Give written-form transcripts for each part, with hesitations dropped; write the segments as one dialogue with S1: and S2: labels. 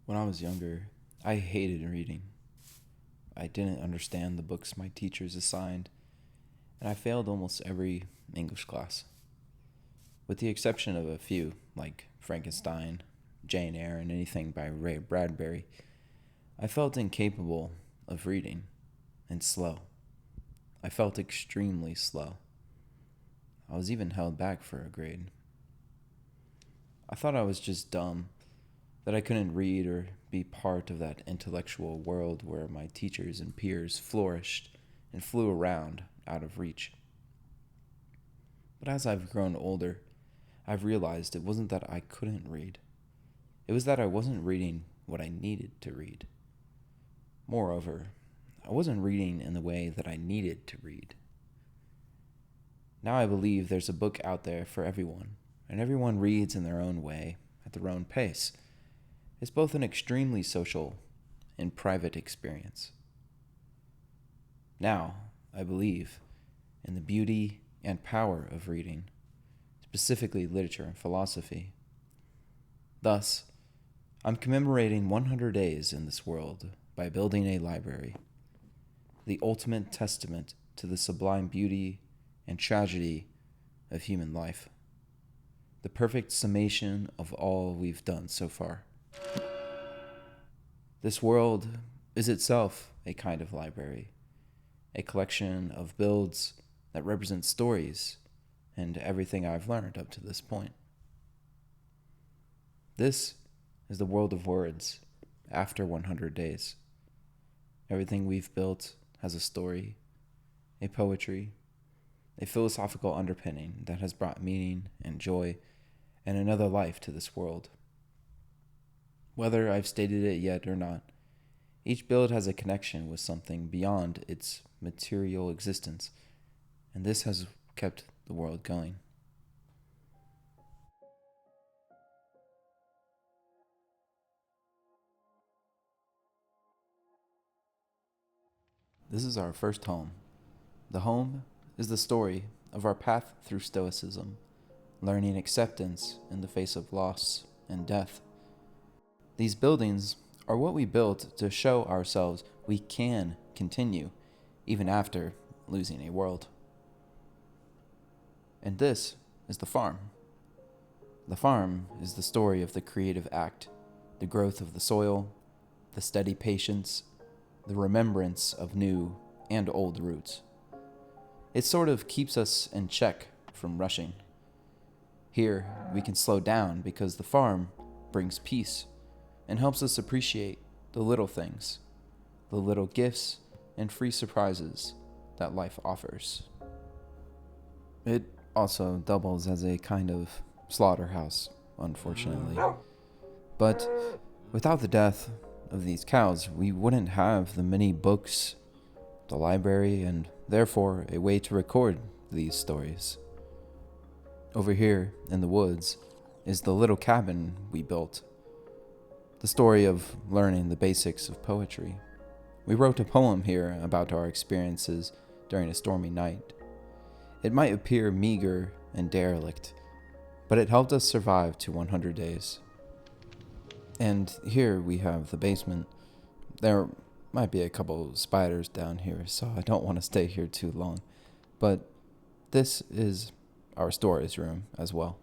S1: When I was younger, I hated reading. I didn't understand the books my teachers assigned, and I failed almost every English class. With the exception of a few, like Frankenstein, Jane Eyre, and anything by Ray Bradbury, I felt incapable of reading and slow. I felt extremely slow. I was even held back for a grade. I thought I was just dumb, that I couldn't read or be part of that intellectual world where my teachers and peers flourished and flew around out of reach. But as I've grown older, I've realized it wasn't that I couldn't read. It was that I wasn't reading what I needed to read. Moreover, I wasn't reading in the way that I needed to read. Now I believe there's a book out there for everyone, and everyone reads in their own way, at their own pace. It's both an extremely social and private experience. Now, I believe in the beauty and power of reading, specifically literature and philosophy. Thus, I'm commemorating 100 days in this world by building a library, the ultimate testament to the sublime beauty and tragedy of human life, the perfect summation of all we've done so far. This world is itself a kind of library, a collection of builds that represent stories and everything I've learned up to this point. This is the world of words after 100 days. Everything we've built has a story, a poetry, a philosophical underpinning that has brought meaning and joy and another life to this world. Whether I've stated it yet or not, each build has a connection with something beyond its material existence, and this has kept the world going. This is our first home. The home is the story of our path through Stoicism, learning acceptance in the face of loss and death. These buildings are what we built to show ourselves we can continue even after losing a world. And this is the farm. The farm is the story of the creative act, the growth of the soil, the steady patience, the remembrance of new and old roots. It sort of keeps us in check from rushing. Here, we can slow down because the farm brings peace and helps us appreciate the little things, the little gifts and free surprises that life offers. It also doubles as a kind of slaughterhouse, unfortunately. But without the death of these cows, we wouldn't have the many books, the library, and therefore a way to record these stories. Over here in the woods is the little cabin we built. The story of learning the basics of poetry. We wrote a poem here about our experiences during a stormy night. It might appear meager and derelict, but it helped us survive to 100 days. And here we have the basement. There might be a couple spiders down here, so I don't want to stay here too long. But this is our storage room as well.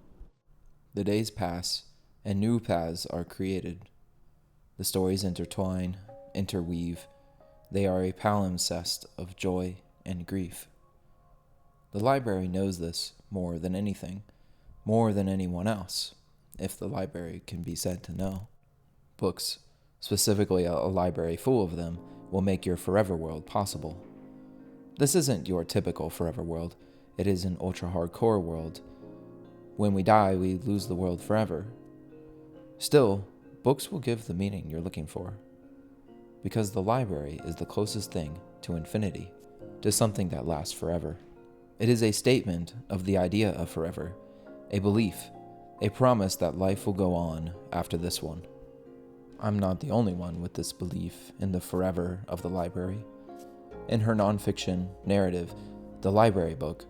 S1: The days pass, and new paths are created. The stories intertwine, interweave. They are a palimpsest of joy and grief. The library knows this more than anything, more than anyone else, if the library can be said to know. Books, specifically a library full of them, will make your forever world possible. This isn't your typical forever world. It is an ultra-hardcore world. When we die, we lose the world forever. Still, books will give the meaning you're looking for. Because the library is the closest thing to infinity, to something that lasts forever. It is a statement of the idea of forever, a belief, a promise that life will go on after this one. I'm not the only one with this belief in the forever of the library. In her nonfiction narrative, The Library Book,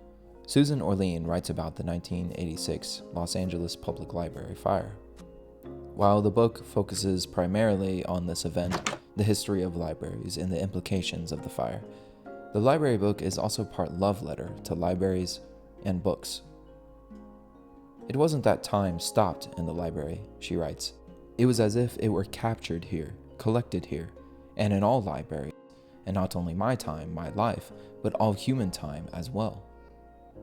S1: Susan Orlean writes about the 1986 Los Angeles Public Library fire. While the book focuses primarily on this event, the history of libraries, and the implications of the fire, the library book is also part love letter to libraries and books. It wasn't that time stopped in the library, she writes. It was as if it were captured here, collected here, and in all libraries, and not only my time, my life, but all human time as well.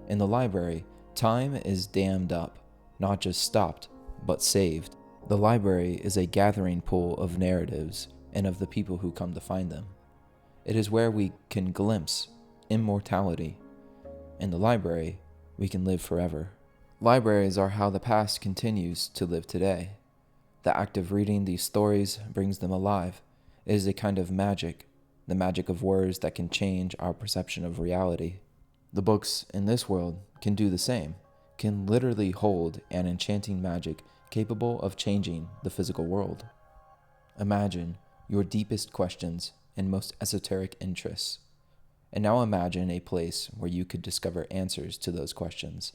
S1: In the library, time is dammed up, not just stopped, but saved. The library is a gathering pool of narratives and of the people who come to find them. It is where we can glimpse immortality. In the library, we can live forever. Libraries are how the past continues to live today. The act of reading these stories brings them alive. It is a kind of magic, the magic of words that can change our perception of reality. The books in this world can do the same, can literally hold an enchanting magic capable of changing the physical world. Imagine your deepest questions and most esoteric interests. And now imagine a place where you could discover answers to those questions.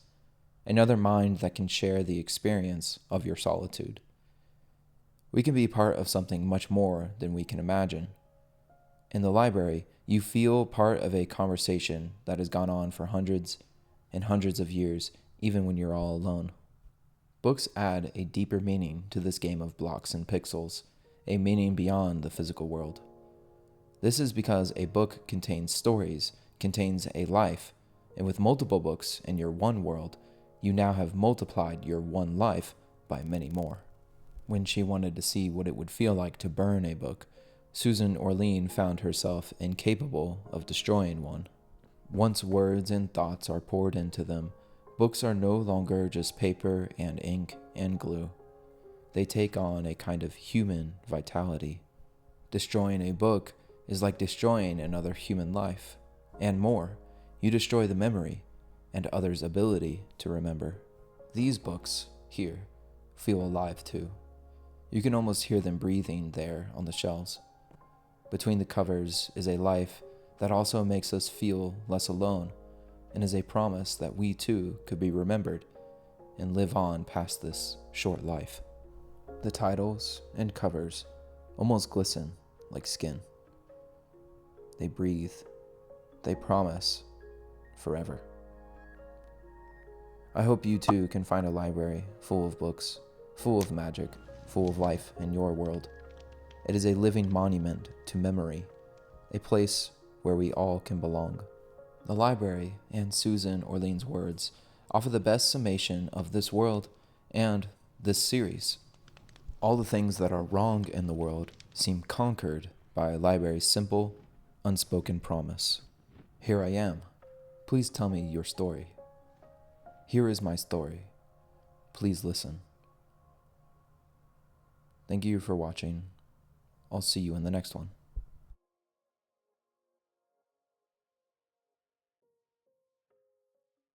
S1: Another mind that can share the experience of your solitude. We can be part of something much more than we can imagine. In the library, you feel part of a conversation that has gone on for hundreds and hundreds of years, even when you're all alone. Books add a deeper meaning to this game of blocks and pixels, a meaning beyond the physical world. This is because a book contains stories, contains a life, and with multiple books in your one world, you now have multiplied your one life by many more. When she wanted to see what it would feel like to burn a book, Susan Orlean found herself incapable of destroying one. Once words and thoughts are poured into them, books are no longer just paper and ink and glue. They take on a kind of human vitality. Destroying a book is like destroying another human life. And more, you destroy the memory and others' ability to remember. These books, here, feel alive too. You can almost hear them breathing there on the shelves. Between the covers is a life that also makes us feel less alone, and is a promise that we too could be remembered and live on past this short life. The titles and covers almost glisten like skin. They breathe. They promise forever. I hope you too can find a library full of books, full of magic, full of life in your world. It is a living monument to memory, a place where we all can belong. The library and Susan Orlean's words offer the best summation of this world and this series. All the things that are wrong in the world seem conquered by a library's simple, unspoken promise. Here I am. Please tell me your story. Here is my story. Please listen. Thank you for watching. I'll see you in the next one.